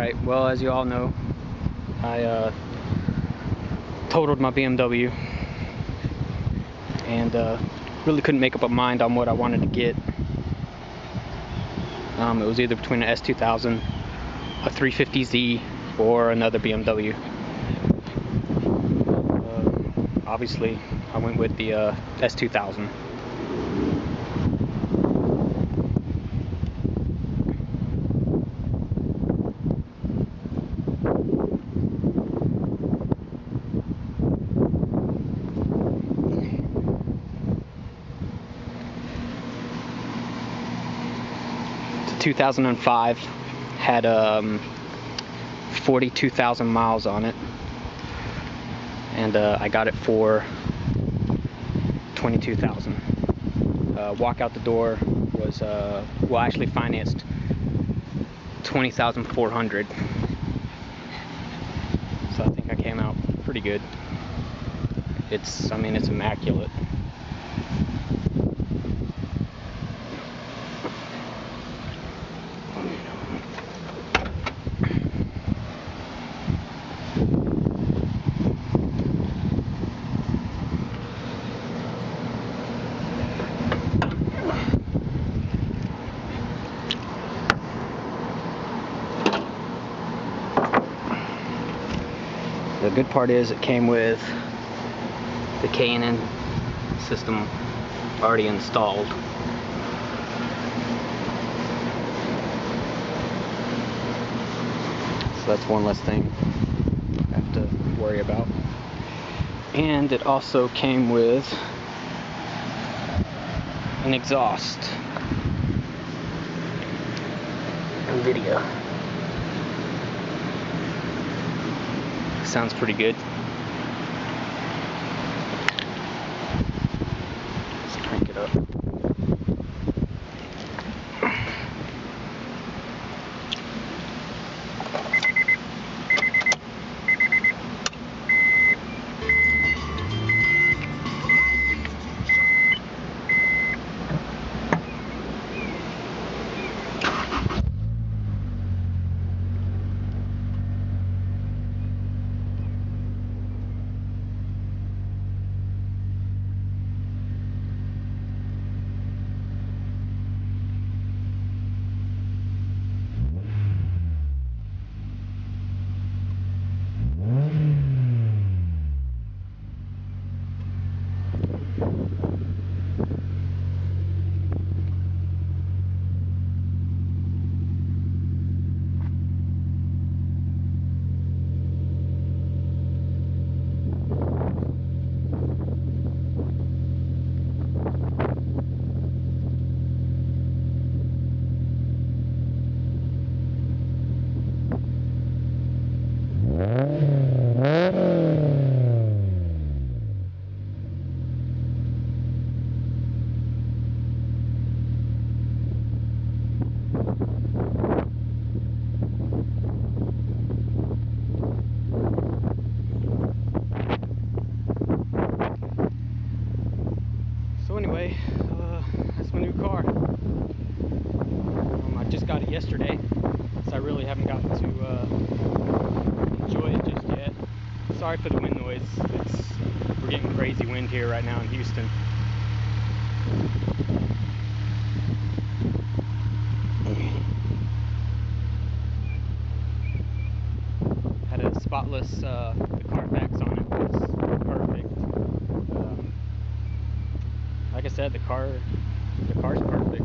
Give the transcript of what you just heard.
Alright, well, as you all know, I totaled my BMW and really couldn't make up my mind on what I wanted to get. It was either between an S2000, a 350Z, or another BMW. Obviously, I went with the S2000. It's a 2005, had 42,000 miles on it, and I got it for $22,000. Walk out the door was well, actually financed $20,400. So I think I came out pretty good. I mean, it's immaculate. The good part is it came with the K&N system already installed. So that's one less thing I have to worry about. And it also came with an exhaust. Invidia. Sounds pretty good. Let's crank it up. So anyway, that's my new car. I just got it yesterday, so I really haven't gotten to enjoy it just yet. Sorry for the wind noise. We're getting crazy wind here right now in Houston. Had a spotless, the Carfax on it was perfect. Like I said, the car's perfect.